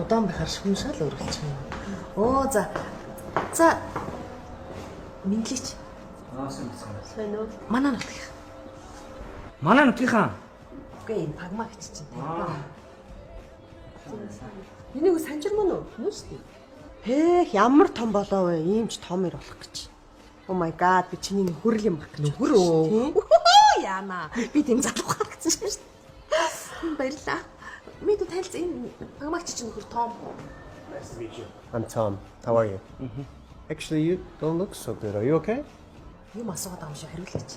удаан байхаар шүмшаал өргөлчих юм. Оо за. За. Минлич. Сайн уу? Манай нутгийнх. Манай нутгийнхаа. Үгүй энэ пагма гэж чинь. Энийг санжир мөн үү? Нүс тий. Хээ ямар том болоо вэ? Ийм ч том ир болох гэж. Oh my god би чиний нөхөр юм баг. Нөхөр өө. Яана. Би тийм залуугаар гэсэн шүү дээ. Баярлаа. Мэд танилцсан энэ пагмагч чинь нөхөр Том. Nice to meet you. I'm Tom. How are you? Actually, you don't look so good. Are you okay? Юм асуугаад байгаа юм шиг хариулаач.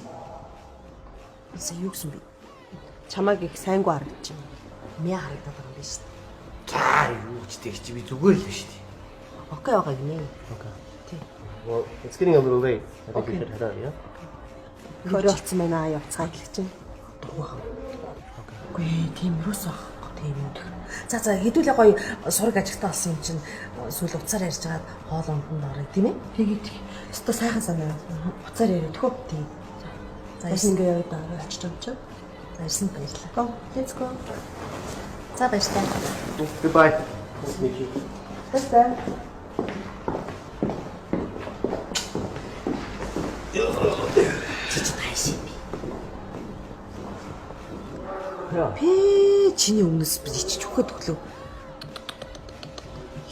Эсэ юу гэсэн бэ? Чамайг их сайнгүй харагдчих юм. Мяа харагдаад байгаа юм биш үү? За юу ч тэгч би зүгээр л биш тий. Окей байгаа гинэ. Okay. Тий. Well, it's getting a little late. I think we should head out, yeah? Хөрөө болсон байна аа явцгаа хэлэх чинь. Үгүй тийм юус аа. Тийм. За хэдүүлээ гоё сураг ажилтаа болсон юм чинь сүүл уцаар ярьж байгаад хоол унданд орё тийм ээ? Тэгээд өстой сайхан санаа. Уцаар яриад төхөө. Тийм. За Ингээ яваад байгаа очиж юм чинь. За ирсэн баярлалаа. Go, let's go. За баярлалаа. Goodbye. Nice to meet you. Бasta. Би чиний өмнөөс би ичж өгөхөд өглөө.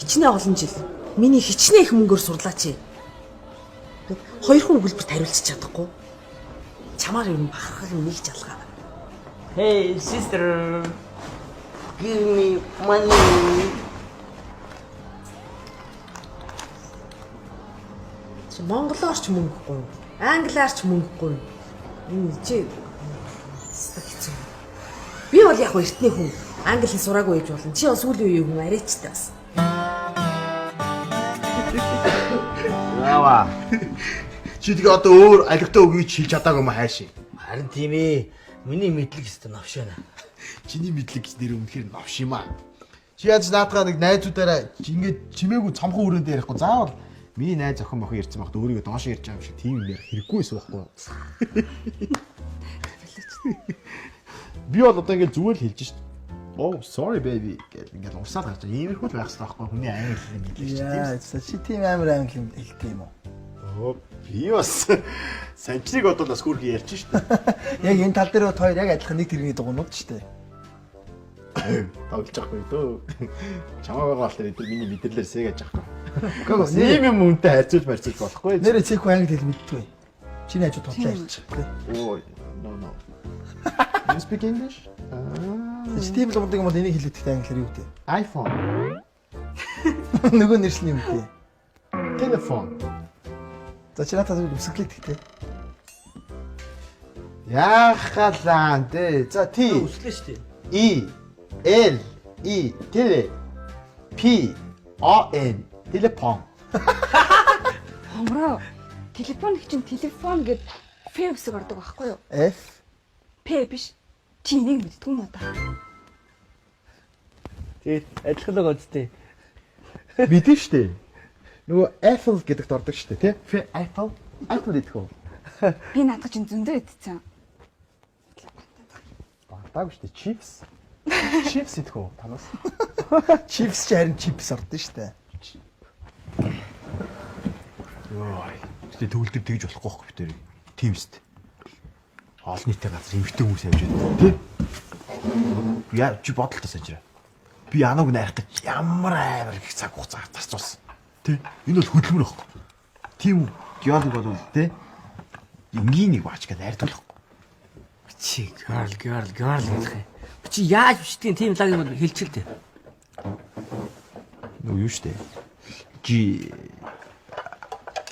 Хичнээн олон жил. Миний хичнээн их мөнгөөр сурлаач. Хоёр хүн хөлбөрт хариулчих чадахгүй. Чамаар юу бахархал нэг жалгаа. Hey sister. Give me money. Чи монголоор ч мөнгөгүй. Англиар ч мөнгөгүй. Энэ чи хэцүү. Би бол яг эртний хүн. Англи хэл сураагүй гэж болно. Чи бас сүүлийн үеийн хүн арайчтай бас. Яава. Чи тэгээ одоо өөр алигтай үг хийж чадаагүй юм хайши. Харин тийм ээ. Миний мэдлэг өстө новш байна. Чиний мэдлэг гэж нэр үнэхээр новш юм аа. Чи яаж наадгаа нэг найзуудаараа ингэж чимээгүй цомхон өрөөнд ярихгүй заавал миний найз охин мохин ярьсан багт өөрийгөө доош ярьж байгаа юм шиг тийм юм ярих хэрэггүй байсан байхгүй. Би бол одоо ингэж зүгээр л хэлж шít. Oh, sorry baby гэж ингэж усаад гарч иймэрхүү л байх хэрэгтэй байхгүй хүний англи хэлний мэдлэг чинь тийм. Яа, чи тийм амар англи хэлдэг юм уу? Оо, би бас санчрыг одоо бас хүрхий ярьж шít. Яг энэ тал дээр хоёр яг адилхан нэг тэрний дугуйнууд ч дээ. Тоглож байхгүй дөө. Чамаа байгаа бол тэр миний мэдэрлэр сээгэж байхгүй. Гэгс Ийм юм үнтэй харьцуулж марцуулж болохгүй. нэрээ цээх англи хэл мэддэг. Чиний хажууд тоглоо ярьчих. Оо, no. You speak English? Чи тийм л болдог юм бол энийг хэлэхдээ англиар юу гэдэг? iPhone. Нөгөө нэршний юм дээ. Telephone. За чи надад үсгэлээ тэгтээ. Яахалаа дээ. За T Үслээ шүү дээ. E L E tele P O N телефон. Хомроо. Телефон их чинь телефон гэд Ф үсэг ордог байхгүй юу? F П биш. Чи энийг мэдтгүй юм уу та? Тэгээд адилхан л гоцтой. Мэдэн штэ. Нөгөө Apple гэдэгт ордог штэ, тий? Apple гэдэг үү? Би наадах чинь зөндөө идсэн. Багтаагүй штэ, chips. Chips гэдэг үү? Танаас. chips ч харин chips ордон штэ. Йой. Гэтэ төгөл төр тэгж болохгүй байхгүй битэр. Тийм штэ. Олон нийтэд газар эмхтэй хүмүүс явж байна, тий? Яа, чи бодолтой санжраа. Би анаг найрахтай ямар амар их цаг хугацаа зарцуулсан. Тий? Энэ бол хөдөлмөр байхгүй. Тийм үү? Геолог бол тий? Энгийн нэг баач гэж найрдуулахгүй. Чи girl гэх юм. Чи яаж бичдэг тийм лаг юм хэлчихэл дээ. Юу штэ. Чи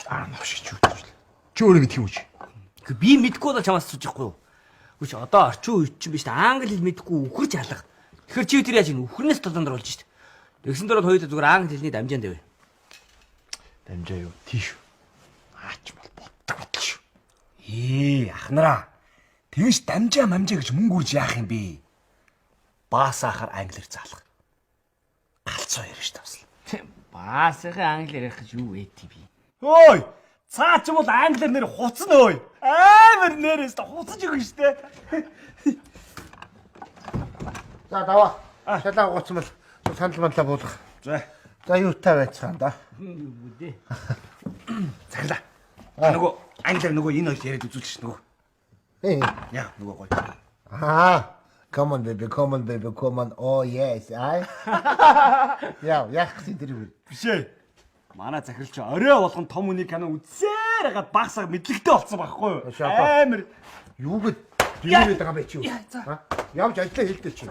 навш гэж юу гэж. Чи өөрөө мэдх юм уу чи? Би мэдгүй бол чамаас асуучихгүй юу? Үгүй одоо орчин үед чинь биш та англи хэл мэдгүй үхэрч алга. Тэгэхээр чи тэр яаж ин үхрнээс толондор болж штт. Тэгсэн дөрөв хоёул зүгээр англи хэлний дамжаан дэвэ. Дамжаа юу? Тийш. Аач бол боддог шүү. Ахнараа. Тэгэж дамжаа гэж мөнгө үрж яах юм бэ? Баасаахаар англиэр заалах. Галцоо яриш тавсал. Баасахын англиэр ярих гэж юу вэ би? Ой! Цаа ч юм бол англиэр нэр хуцна ой. Амар нэрээс хуцаж өгнө штэ. За даваа. Шалаа гоцмол санал манлаа буулгах. За юутай байцгаана да. Цаглаа. Нөгөө англиар нөгөө энэ хоёр яриад үзүүлж ш нөгөө. Яа нөгөө гоё. Come on baby, come on baby, come on. Oh yes, I. Яах гэсэн тэр үү? Биш ээ. Манай захирал чи орой болгон том үний кино үзсээр хагаад багсаа мэдлэгтэй болсон байхгүй юу? Амар Юугэд дийгээд байгаа бэ чи юу? Явж ажиллаа хэлдэ чи.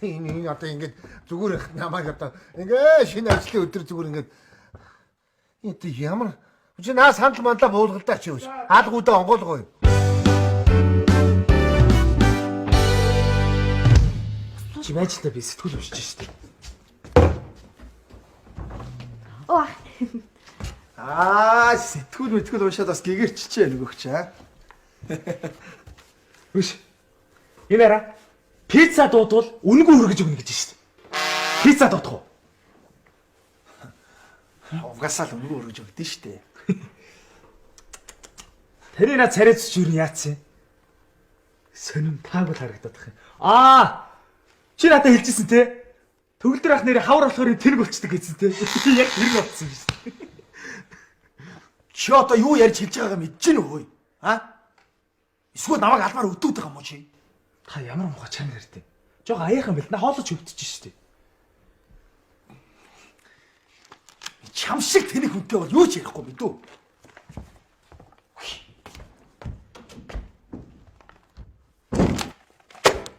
Энэ одоо ингэж зүгээр намайг одоо ингэ шинэ ажлын өдөр зүгээр ингэж энэ ямар чи наа сандал мандаа буулгалдаа чи юу? Хаалгуудаа онгоолгоо. Чи байжлаа би сэтгүүл уншиж штэ. Сэтгүүл мэтгүүл уншаад бас гэгэрччихэ нөгөөч аа. Үш. Инара. Пицца дуудвал үнгүй хөргөж өгнө гэж штэ. Пицца дуудах уу? Угасаал өнгө өргөж өгдөн штэ. Тэрийг над царайц ч юу яатсан? Сонин таагүй харагдаад байх юм. Чи надад хэлжсэн те. Төгөлдөр ах нэрээ хавар болохоор тэрг болчдөг гэсэн те. Яг тэрг болцсон юм шиг. Чи одоо юу ярьж хэлж байгаагаа мэдэж гэнэ хөөе. Эсвэл намайг албаар өдөөд байгаа юм уу чи? Та ямар муухай чанар ярьдیں۔ Жог аяахан бэл на хоолож өвдөж штэ. Чам шиг тэнэг хүнтэй бол юу ч ярихгүй мэдүү.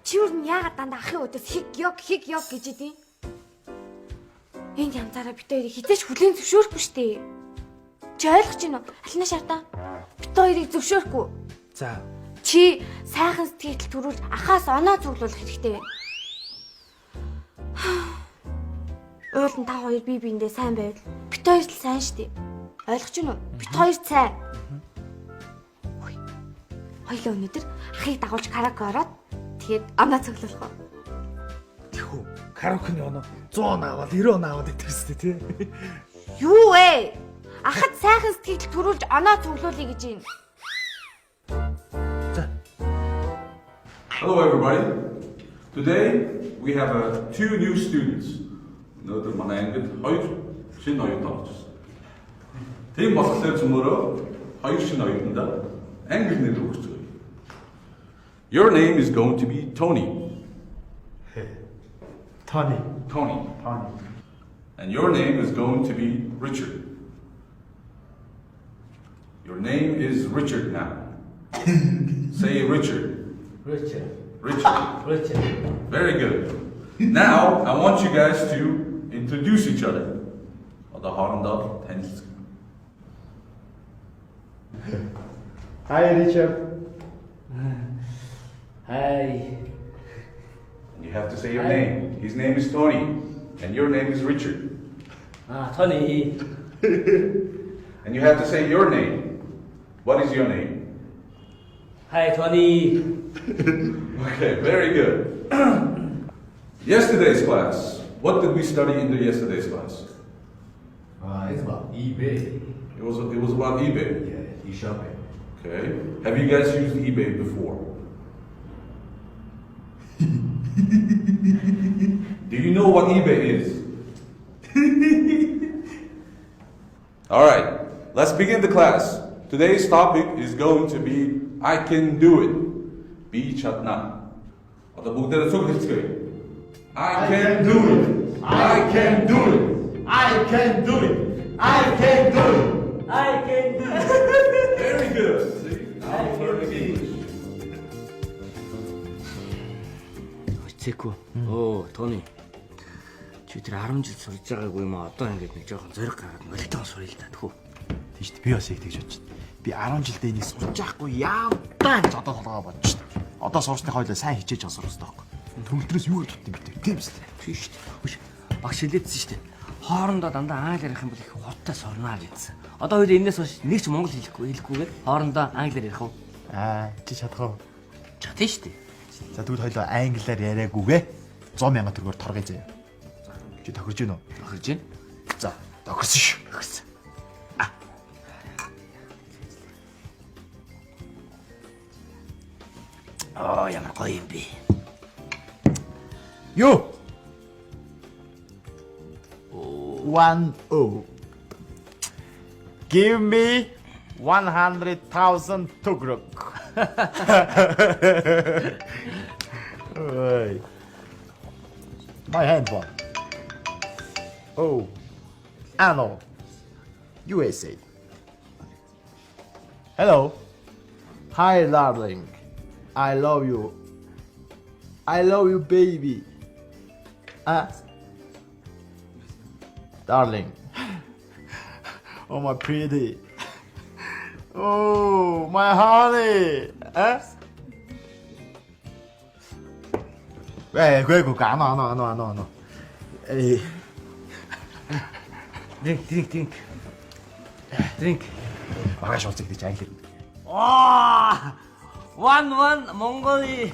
Чи юу н яагаад дандаа ахын өдөөс хиг ёг гэж идэв? Энд янзаараа бит хоёрыг хизээч хүлээн зөвшөөрөхгүй штэ. Чи ойлгож байна уу? Алина шартаа. Бит хоёрыг зөвшөөрөхгүй. За. Чи сайхан сэтгэл төрүүлж ахаас оноо зүглүүлэх хэрэгтэй байна. Ойлон та хоёр бие биендээ сайн байвал бит хоёр л сайн штэ. Ойлгож байна уу? Бит хоёр сайн. Хоёлоо өнөдөр ахыг дагуулж караоке ороод тэгээд оноо цуглуулах уу? Тэхүү. Караокены оноо 100 аваад 90 оноо аваад итгэвстэй тий. Юу вэ? Ахад сайхан сэтгэл төрүүлж оноо цуглуулъя гэж юм. Hello everybody. Today we have two new students. Өнөөдөр манай ангид хоёр шинэ оюутан орж ирсэн. Тийм болохоор зөвмөрөө хоёр шинэ оюутандаа англи нэр өгч байгаа. Your name is going to be Tony. Tony. And your name is going to be Richard. Your name is Richard now. Say Richard. Richard. Very good. Now, I want you guys to introduce each other. Одоо хоорондоо танилцах. Hi Richard. Hi. And you have to say your name. His name is Tony, and your name is Richard. Tony. And you have to say your name. What is your name? Hi Tony. Okay, very good. Yesterday's class. What did we study in the yesterday's class? It's about eBay. It was about eBay. Yeah, e-shopping. Okay. Have you guys used eBay before? Do you know what eBay is? All right. Let's begin the class. Today's topic is going to be I can do it. Би чадна. Одоо бүгдээрээ цуг хэлцгээе. I can do it. I can do it. I can do it. I can do it. I can do it. Very good. See? Now we're learning English. Цэкүү. Оо, Тони. Чи тэр 10 жил сурж байгаагүй юм аа. Одоо ингэж нэг жоохон зориг гаргаад молтон суръя л да. Тэхүү. Тийш би бас их тэгж бодчих. Би 10 жилдээ энийг сурж байхгүй яавтаа гэж одоо толгоо бодож шүү дээ. Одоо суурсны хойлоо сайн хичээж авах хэрэгтэй байхгүй. Төгөлдрөөс юу гэж бодсон бэ? Тийм шүү дээ. Тийм шүү дээ. Хүш. Багш хэлээдсэн шүү дээ. Хоорондоо дандаа англи ярих юм бол их хурдтай сурнаа гэсэн. Одоо хоёул энэс хойш нэг ч монгол хэлэхгүйгээр хоорондоо англиар ярих уу? Чи чадах уу? Чадна шүү дээ. За тэгвэл хоёлоо англиар яриагүйгээ 100,000 төгрөгөөр торгоё заяа. Чи тохирж гин үү? Тохирж байна. За, тохирсон шүү. Тохирсон. Ямар гоё юм бэ? Юу? Оо, 1-0. Give me 100,000 tugruk. Oi. My handphone. Oh, Anno, USA. Hello. Hi, darling. I love you. I love you, baby. Darling. Oh, my pretty. Oh, my honey. Ano. Hey. Drink. Маргааш уулзах гэж англи. 1-1 Монголи.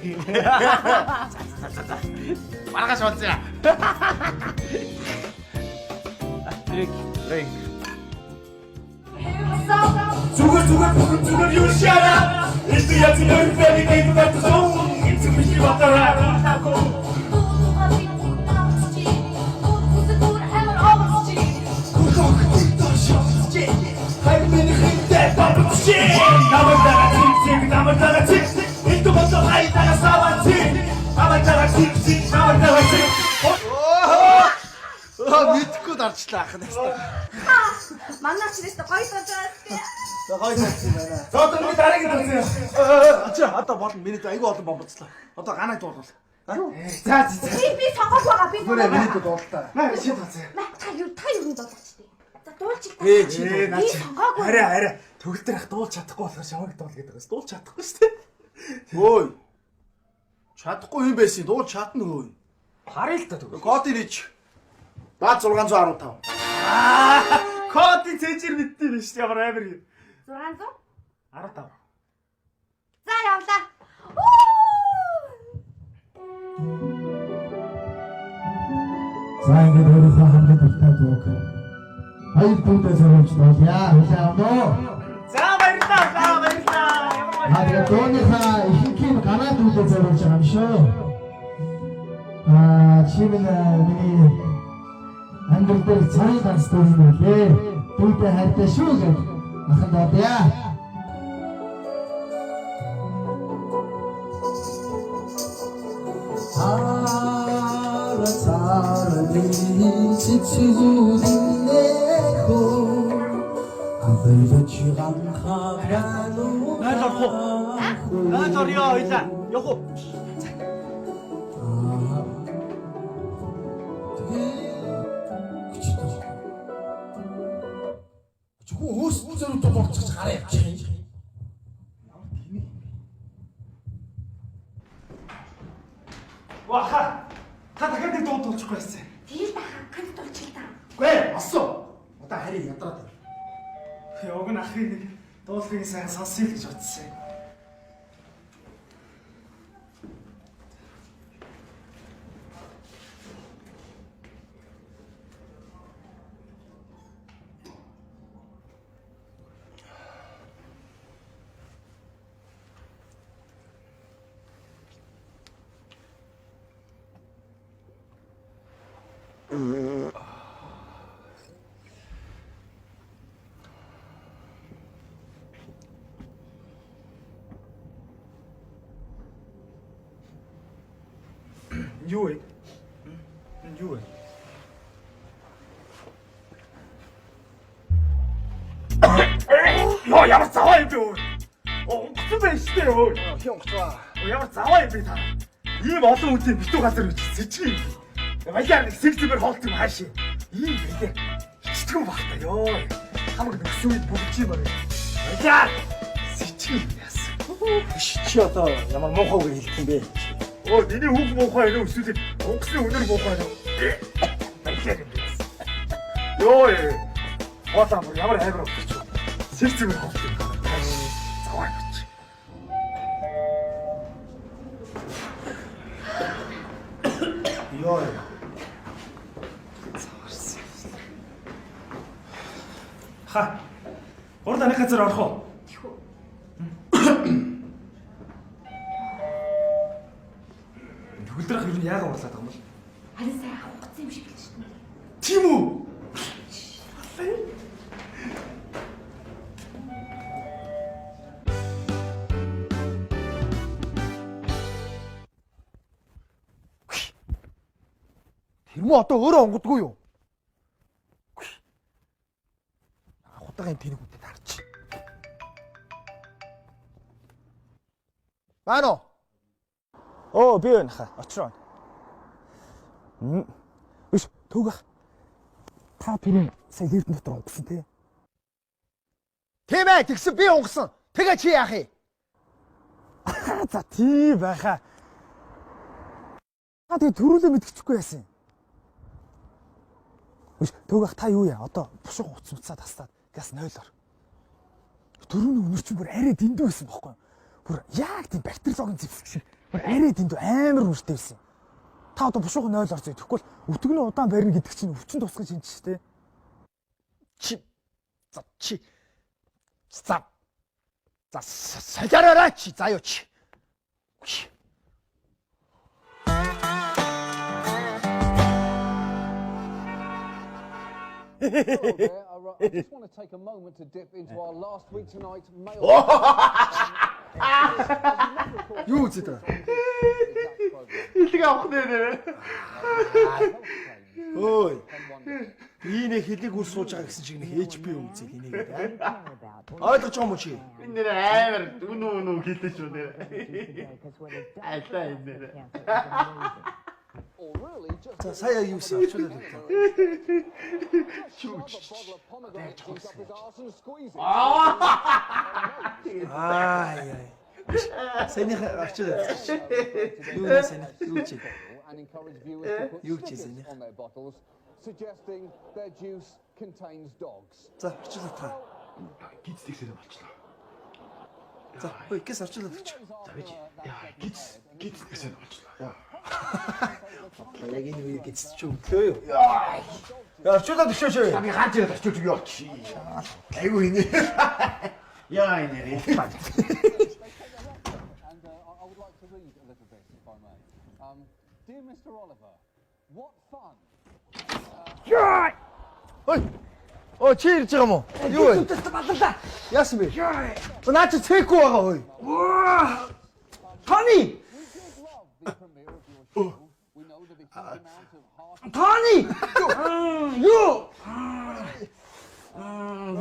Маргааш уулзъя. Drink. Зүгээр юу шара. Este ya se lo infeli que tu tanto son. It's me you want to Мэдхгүй дарчлаа ах нэстэ. Манай ч нэстэ гоё болж байгаа тийм. Гой тавьсан байна. Зодон би дараагийн тавьсан. Ачаа одоо болно. Миний айгүй олон бомбоцлоо. Одоо ганаа дуулвал. Би сонгоог байгаа би. Гүрээ миний дуултаа. Наа чи тавьсан. Та юу дуулаач тий. За дуулчих. Чи би сонгоог. арай төгөл дээр ах дуулж чадахгүй болохоор шамаг дуул гэдэг бас дуулж чадахгүй шүү дээ. Ой. Чадахгүй юм байсан. Дуулж чадна хөөе. Харъя л та төгөл. Код ирээч. Баа 615. Кодын цэжэр мэдтий биш ямар амар юм. 600? 15. За явлаа. За ингээд өөрийнхөө хамгийн дуртай дууг хоёр бүгдээ зориулж дуулъя. Хүлээн авах уу? За баярлалаа. Тэгээд дууныхаа ихэнхийг ганаа дүүлээ зориулж байгаа юм шүү. Чимэн миний англ дээр царай данс дуулсан байлээ. Дүүлээ хайртай шүү гэж ахын дуулъя. Та дахиад нэг дуу дуулчихгүй байсан. Тэгээд хаканд дуулчих та. Гүй, асуу. Одоо харин ядраад байна. Уг нь ахыг нэг дуулахыг сайн сонсъё гэж бодсон. Юу вэ? Яа, ямар заваа юм бэ өө? Онгоцсон байх штэ өө. Хин онгоцоо. Ямар заваа юм бэ та? Ийм олон үнтэй битүү газар үуч сэчгэн юм. Баялаар нэг сэгзэмэр хоолт юм хаашаа. Ийм байлээ. Хичтгэн багтаа ёо. Хамаг нөксөн үед бүгд юм байна. Баялаар сэчгэн яасан. Чи одоо ямар муухайг хэлэх юм бэ? Оо, миний хүүг муухай нөө эсвэл онгоцны өнөр муухай нөө. Баялаар юм бэ. Ёо. Хоолоо ямар хайвар өгч. Сэгзэмэр хоолт юм. Заваа гэж. Ёо. Ха. Орд анх газар орох уу? Тэхүү. Төгөлдрөх юу яагаад урлаад байгаа юм бол? Харин сайн хугацсан юм шиг л шүү дээ. Тийм үү? Тэр мөн одоо өөрөө онгодгүй юу? Худагийн тэнэг үдэд харч. Баано. Оо би байна хаа. Очроо. Биш түүгэх. Та тэр сая лифт дотор онгосон тий. Тийм ээ тэгсэн би онгосон. Тэгээ чи яах юм? За тий байхаа. Та тэгээ төрүүлээ мэдчихгүй яасан. Биш түүгэх та юу яа? Одоо бушууг уцаа тастаад газ 0-оор. Төрөний өнөрчин бүр арай дэндүү байсан бохоггүй. Бүр яг тийм бактериологийн зэвсэг шиг. Бүр арай дэндүү амар үртэй байсан. Та одоо бушууг 0-оор зөө. Тэгэхгүй бол өтгөнөө удаан барина гэдэг чинь өвчин тусгаж юм чи тээ. Чи. За саяраараа чи заяа чи. I just want to take a moment to dip into our last week tonight mail. Юу үзээд байгаа? Илэг авах нэ. Ой. Би нэ хэлийг үл сууж байгаа гэсэн шиг нэ HP үзээд энийг ээ. Ойлгож байгаа юм чи? Энэ нэр амар үнүү хэлдэг шүү нэр. Айлаа энэ нэр. За сая юу хийсэн очуулаад байна. Ай. Сэний очуулаад. Юу сэний юу чи? Юу чи сэний? Suggesting their juice contains dogs. За очуулаад та. Гиздэгсээр болчлоо. За хөөе гис орчлоо гэж. За бич. Яа гиздэгсээр болчлоо. Яг энэ үеийг гисч өглөө юу? Яа орчлоо төшөөш. Би ганц ирээд очиж юу чи. Айгу инээ. Яа инээ. And I would like to read a little bit, if I may. Dear Mr. Oliver, what fun. Ой, чи ирж байгаа мó? Юу вэ? Яасан бэ? Наа чи цэхгүй байгаа хөөе. Тони! Тони! Юу?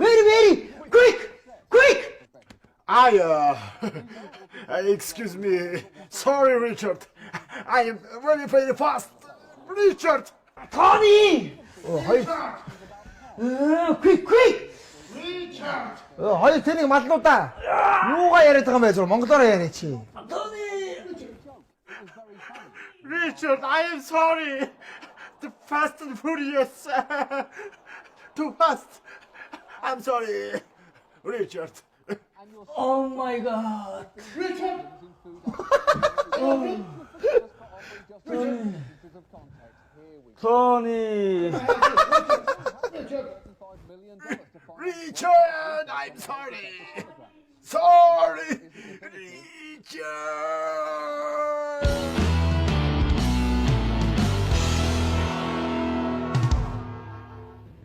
Very quick! Excuse me. Sorry, Richard. I am really very fast. Richard! Тони! Quick! Richard! Хоёр тэнийг малнуудаа. Юугаа яриад байгаа юм бэ зөв монголоор яриа чи. Richard, I am sorry. The Fast and Furious. Too fast. I'm sorry. Richard. Oh my god. Richard! Tony. Richard, I'm sorry. Sorry, Richard.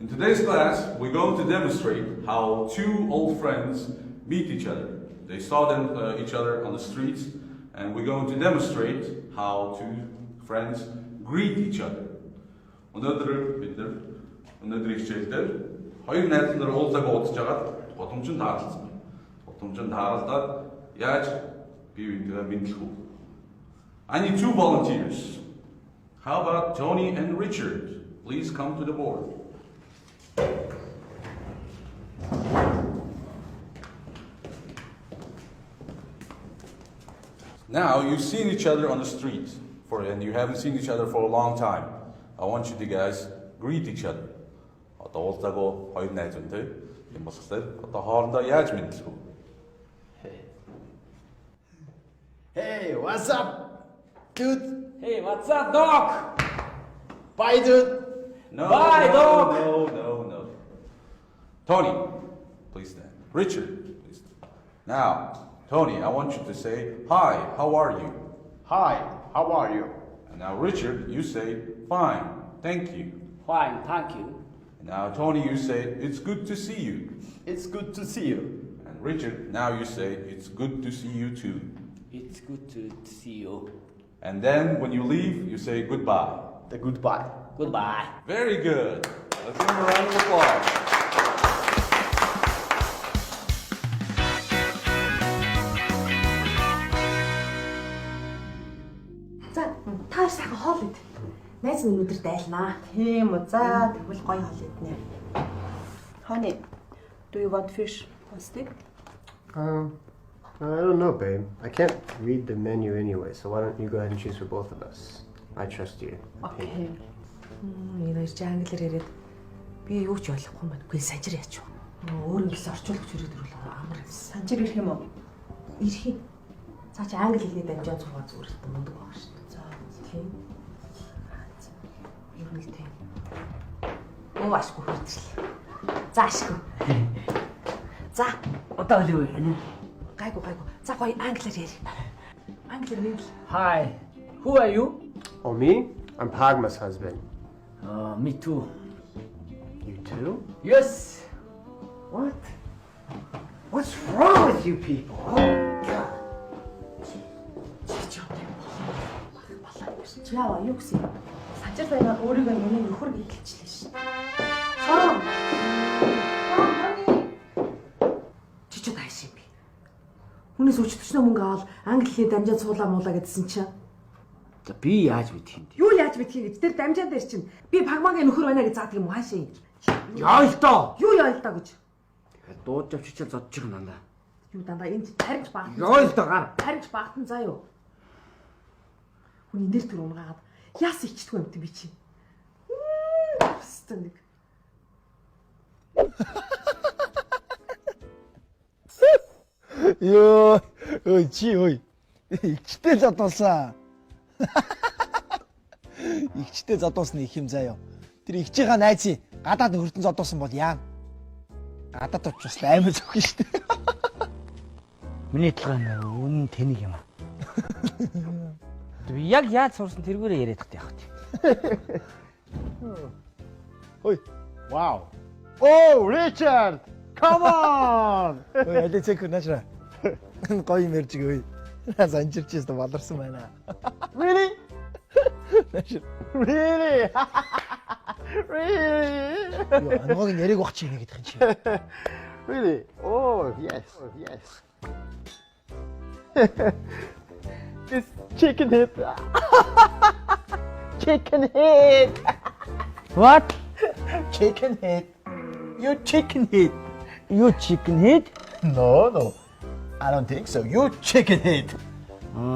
In today's class, we're going to demonstrate how two old friends meet each other. They saw each other on the streets, and we're going to demonstrate how two friends greet each other. Өнөөдөр хичээлдээ хоёр найз нар уулзааг уудаж агаад гудамжинд таарлцсан байна. Гудамжинд тааралдаад яаж бие биенээ мэдлэх вэ? I need two volunteers. How about Tony and Richard? Please come to the board. Now, you've seen each other on the street, and you haven't seen each other for a long time. I want you to guys greet each other. Одоо уулзаагүй хоёр найз үнтэй юм болохоор одоо хоорондоо яаж мэдлэх вэ? Hey, what's up, dude? Hey, what's up, dog? Bye, dude. Bye, dog. No. Tony, please stand. Richard, please stand. Now, Tony, I want you to say, hi, how are you? Hi, how are you? And now, Richard, you say, fine, thank you. Fine, thank you. And now, Tony, you say, it's good to see you. It's good to see you. And Richard, now you say, it's good to see you too. It's good to see you. And then, when you leave, you say goodbye. Goodbye. Goodbye. Very good. Let's give him a round of applause. За та сайхан хоол ид. Найз нь өнөдөр дайлнаа. Тийм үү. За тэгвэл гоё хоол иднэ. Honey, do you want fish or steak? I don't know, babe. I can't read the menu anyway, so why don't you go ahead and choose for both of us? I trust you. Okay. Энэ ирж англиар яриад би юу ч ойлгохгүй юм байна. Үгүй санжир яач вэ? Өөр хэлс орчуулагч ирээд ирвэл амар юмсан. Санжир ирэх юм уу? Ирэх юм. Цаа чи англи хэлний дамжаа зургаа зүгээр л мундаг байгаа шүү дээ. За тийм. Юу нэг тийм. Оо ашгүй хүртэл. За ашгүй. За Одоо л юу вэ? гайгүй. За гоё англиар яри. Англиар нэг л. Hi. Who are you? Oh, me? I'm Pagma's husband. Me too. You too? Yes. What? What's wrong with you people? Яа, юу гэсэн юм? Санжир байна өөрийгөө миний нөхөр гэлчлээ шин. Сором. Чичүүд хайш юм би. Хүнээс өчтөчнөө мөнгө аваад англи хэлний дамжаанд суулаа муулаа гэдсэн чинь. За би яаж мэдэх юм бэ? Юу яаж мэдхий гэж тэр дамжаан дээр чинь би Пагмагийн нөхөр байна гэж заадаг юм хаашаа. Яа л доо. Юу яа л доо гэж. Дууд авчичаал зодж байгаа надаа. Юу дандаа энд таринч багтан. Яа л доо гар. Таринч багтан заа юу. Хүний нэр төр унгаад яас ичдэггүй юм бэ би чи. Стэнэг. Ёо, ой чи ой. Игчтэй задуулсан. Игчтэй задуулсан их юм заяа. Тэр игчийнхаа найзын гадаад хөртөн задуулсан бол яа. Гадаад очвол амар зөвхөн шүү дээ. Миний талгаа үнэн тэнийг юм аа. Би яг яаж сурсан тэргүүрээ яриад тахтай явах тий. Ой. Wow. Oh, Richard. Come on. Ой, аль цэк наачра. Гоё юм ярьж гээ. Санжирч яста баларсан байна. Really? Really? Really? Ангааг нь яриг бах чи нэг гэдэг юм чи. Really? Oh, yes. Oh, yes. It's chicken head. Chicken head. What? Chicken head. You chicken head. You chicken head? No. I don't think so. You chicken head.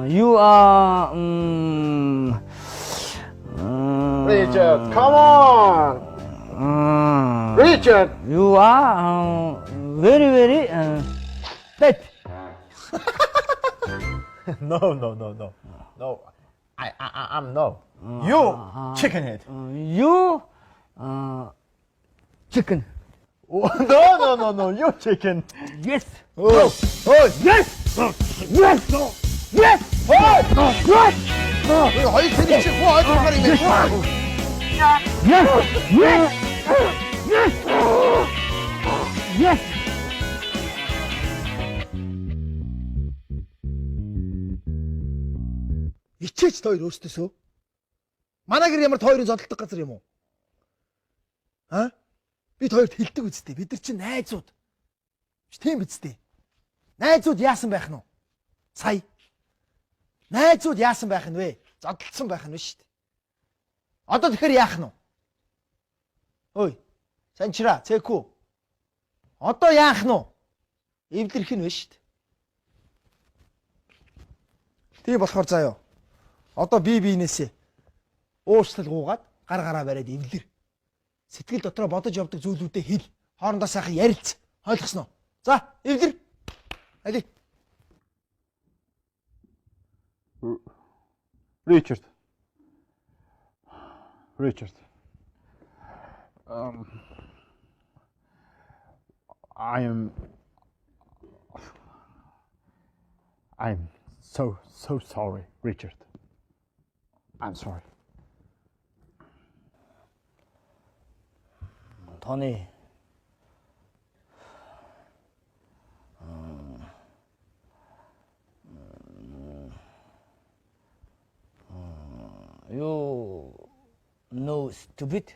You are Richard, come on. Richard. You are very fat. No. I'm no. You chicken head. You chicken. Oh, no. You chicken. Yes. Oh, yes. Yes. No. Yes. Oh, yes. Hayır seni için bu ağacı karayım. Yes. Yes. Ичээч тойр өөртөөсөө. Манай гэр ямар тойрын зодтолдог газар юм уу? Бид хоёрт хилдэг үсттэй. Бид нар чинь найзууд. Тийм биз дээ. Найзууд яасан байх нь вэ? Сая. Найзууд яасан байх нь вэ? Зодтолсон байх нь шүү дээ. Одоо тэгэхээр яах нь вэ? Ой. Санчира, цэкүү. Одоо яах нь вэ? Эвлэрх нь вэ шүү дээ. Тийм болохоор заяа. Одоо биенээсээ уучлал гуугаад гар гараа бариад эвлэр. Сэтгэл дотроо бодож явдаг зүйлүүдээ хэл. Хоорондоо сайхан ярилц. Ойлгосноо? За, эвлэр. Али. Richard. I'm so sorry, Richard. I'm sorry. Tony. No, stupid.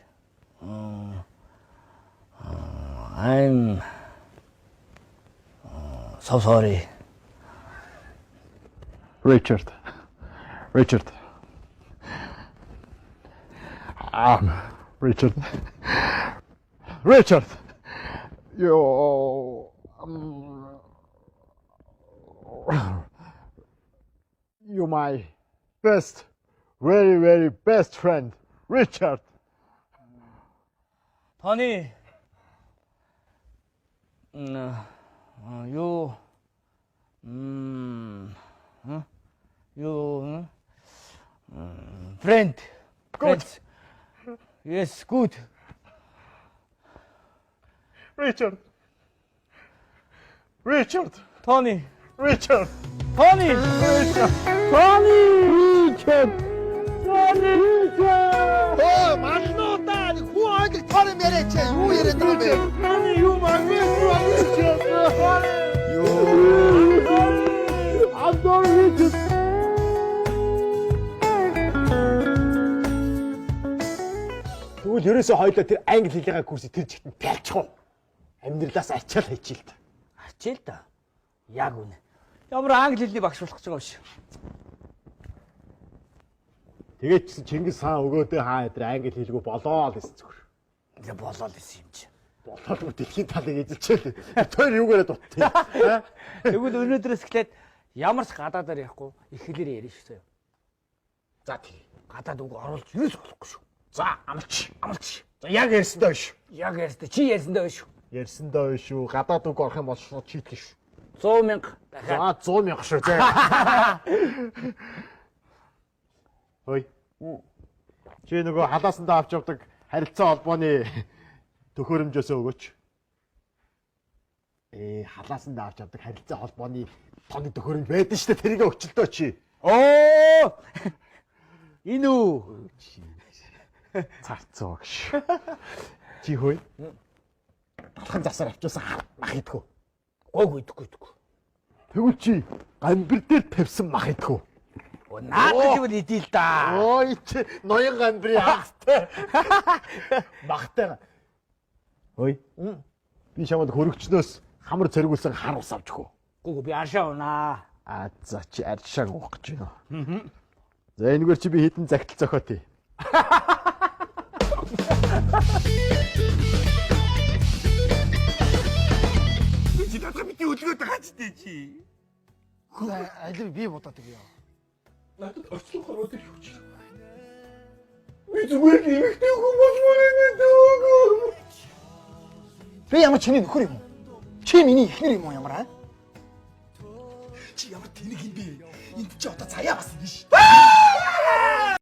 I'm so sorry. Richard. Richard. Richard. Richard. You. You're my best, very, very best friend, Richard. Tony. You. You. Friend. Good. Friends. Yes, good. Richard. Richard. Tony. Richard. Tony. Richard. Tony. Richard. Tony. Richard. Оо маннуудаа нэг хүн ойлг тооны яриач юу яриад байгаа бэ? Tony, you my best friend. I'm sorry, Richard. Тэгвэл ерөөсөө хоёулаа тэр англи хэлний курсыг тэр жигтэнд пялчих уу? Амьдралаас ачаал хийчихэл та. Ачээл та. Яг үнэ. Ямар англи хэлний багш болох гэж байгаа биш. Тэгээд ч Чингис хаан өгөөдөө хаа өдр англи хэлгүй болоо л гэсэн зүгээр. Ингээ болоод исэн юм чи. Болоод мө дэлхийн талыг эзэлчихэл. Тэр юугаараа дутчих. Тэгвэл өнөөдрөөс эхлээд ямар ч гадаадаар ярихгүй их хэлээр ярина шүү дээ. За тийм. Гадаад үг оруулж юус болохгүй шүү. За амарч. За яг ярьсандаа биш. Яг ярьсан чи ярьсандаа биш шүү. Ярьсандаа биш шүү. Гадаад үг орох юм бол шууд чийтгэн шүү. 100,000 дахиад. За 100,000 шүү зэ. Хөөе. Чи нөгөө халаасандаа авч явдаг харилцаа холбооны төхөөрөмжөөсөө өгөөч. Халаасандаа авч явдаг харилцаа холбооны тооны төхөөрөмж байдаг шүү дээ. Тэрийг өчлөлтөө чи. Оо! Энэ үү? Царцоо гэж. Чи хөөе. Талхан засаар авчуулсан мах идэггүй. Гойг идэггүй. Тэгвэл чи гамбир дээр тавьсан мах идэггүй. Наад л идээл да. Ой чи ноён гамбирын хагастай. Махтай. Ой. Би чамд хөрөгчнөөс хамар цэргүүлсэн хар ус авч өгөө. Гүг би аршаа унаа. За чи аршааг уух гэж байна. За энэгээр чи би хитэн загтал зохиотъё. Чи татах бити өдгөөд байгаа ч дээ чи. Алив би бодоод байгаа. Надад орчлохоор өдөр юу ч. Би зүгээр нэмэгтэй хүмүүс болмоор энэ. Би ямар чиний нөхөр юм уу? Чи миний эхнэр юм уу ямар аа? Чи ямар тэнэг юм бэ? Энд чи одоо цаяа бас биш.